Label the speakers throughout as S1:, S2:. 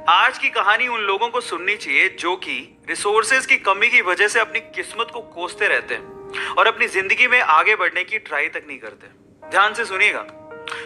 S1: आज की कहानी उन लोगों को सुननी चाहिए जो कि रिसोर्सेज की कमी की वजह से अपनी किस्मत को कोसते रहते हैं और अपनी जिंदगी में आगे बढ़ने की ट्राई तक नहीं करते। ध्यान से सुनिएगा।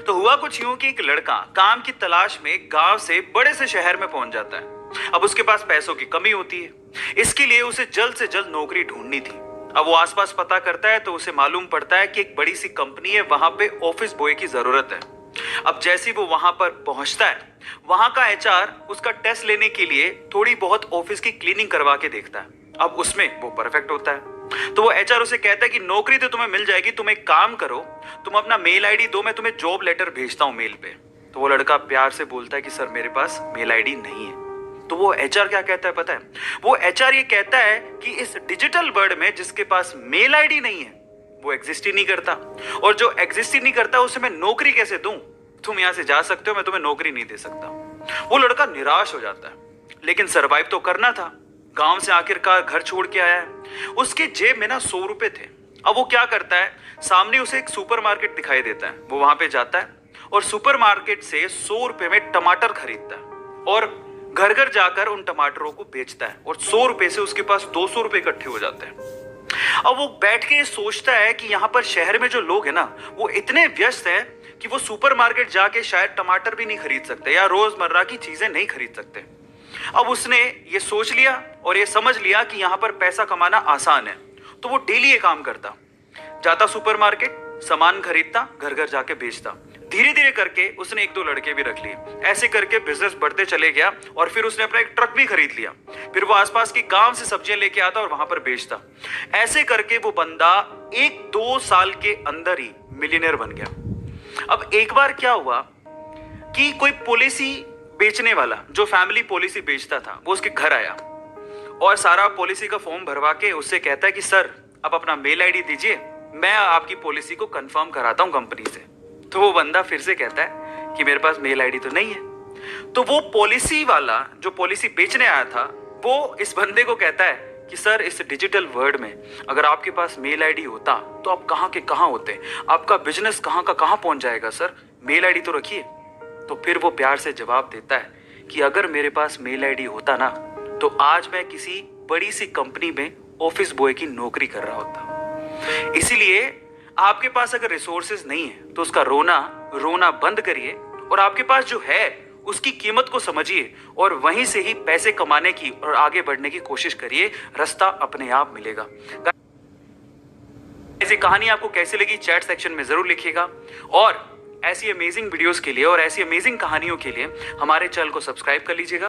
S1: तो हुआ कुछ यूं कि एक लड़का काम की तलाश में गांव से बड़े से शहर में पहुंच जाता है। अब उसके पास पैसों की कमी होती है, इसके लिए उसे जल्द से जल्द नौकरी ढूंढनी थी। अब वो आसपास पता करता है तो उसे मालूम पड़ता है कि एक बड़ी सी कंपनी है, वहां पे ऑफिस बॉय की जरूरत है। अब जैसे वो वहां पर पहुंचता है, वहां का एचआर उसका टेस्ट लेने के लिए थोड़ी बहुत ऑफिस की क्लीनिंग करवा के देखता है। अब उसमें वो परफेक्ट होता है तो वो एचआर उसे कहता है कि नौकरी तो तुम्हें मिल जाएगी, तुम एक काम करो, तुम अपना मेल आईडी दो, मैं तुम्हें जॉब लेटर भेजता हूं मेल पे। तो वो लड़का प्यार से बोलता है कि सर मेरे पास मेल आईडी नहीं है। तो वो एचआर क्या कहता है पता है? वो एचआर ये कहता है कि इस डिजिटल वर्ल्ड में जिसके पास मेल आईडी नहीं है वो एग्जिस्ट ही नहीं करता, और जो एग्जिस्ट ही नहीं करता उसे मैं नौकरी कैसे दूं? तुम यहां से जा सकते हो, मैं तुम्हें नौकरी नहीं दे सकता। वो लड़का निराश हो जाता है, लेकिन सरवाइव तो करना था। गांव से आखिरकार घर छोड़ के आया है, उसके जेब में ना 100 रुपए थे। अब वो क्या करता है, सामने उसे एक सुपरमार्केट दिखाई देता है, वो वहां पे जाता है और सुपरमार्केट से 100 रुपए में टमाटर खरीदता है और घर घर जाकर उन टमाटरों को बेचता है और 100 रुपए से उसके पास 200 रुपए इकट्ठे हो जाते हैं। अब वो बैठ के सोचता है कि यहाँ पर शहर में जो लोग हैं ना, वो इतने व्यस्त हैं कि वो सुपरमार्केट जाके शायद टमाटर भी नहीं खरीद सकते या रोजमर्रा की चीजें नहीं खरीद सकते। अब उसने ये सोच लिया और ये समझ लिया कि यहाँ पर पैसा कमाना आसान है, तो वो डेली ये काम करता, जाता सुपरमार्केट, सामान खरीदता, घर घर जाके बेचता। धीरे धीरे करके उसने 1-2 लड़के भी रख लिए। ऐसे करके बिजनेस बढ़ते चले गया और फिर उसने अपना एक ट्रक भी खरीद लिया। फिर वो आसपास की गांव से सब्जियां लेके आता और वहां पर बेचता। ऐसे करके वो बंदा 1-2 साल के अंदर ही मिलियनेयर बन गया। अब एक बार क्या हुआ कि कोई पॉलिसी बेचने वाला, जो फैमिली पॉलिसी बेचता था, वो उसके घर आया और सारा पॉलिसी का फॉर्म भरवा के उससे कहता है कि सर आप अपना मेल आईडी दीजिए, मैं आपकी पॉलिसी को कंफर्म कराता हूं कंपनी से। तो वो बंदा फिर से कहता है कि मेरे पास मेल आईडी तो नहीं है। तो वो पॉलिसी वाला जो पॉलिसी बेचने आया था, वो इस बंदे को कहता है कि सर इस डिजिटल वर्ल्ड में अगर आपके पास मेल आईडी होता तो आप कहाँ के कहाँ होते, आपका बिजनेस कहाँ का कहाँ पहुंच जाएगा, सर मेल आईडी तो रखिए। तो फिर वो प्यार से जवाब देता है कि अगर मेरे पास मेल आईडी होता ना, तो आज मैं किसी बड़ी सी कंपनी में ऑफिस बॉय की नौकरी कर रहा होता। इसीलिए आपके पास अगर रिसोर्सेज नहीं है तो उसका रोना बंद करिए और आपके पास जो है उसकी कीमत को समझिए और वहीं से ही पैसे कमाने की और आगे बढ़ने की कोशिश करिए। रास्ता अपने आप मिलेगा। ऐसी कहानी आपको कैसी लगी चैट सेक्शन में जरूर लिखिएगा, और ऐसी अमेजिंग वीडियोस के लिए और ऐसी अमेजिंग कहानियों के लिए हमारे चैनल को सब्सक्राइब कर लीजिएगा।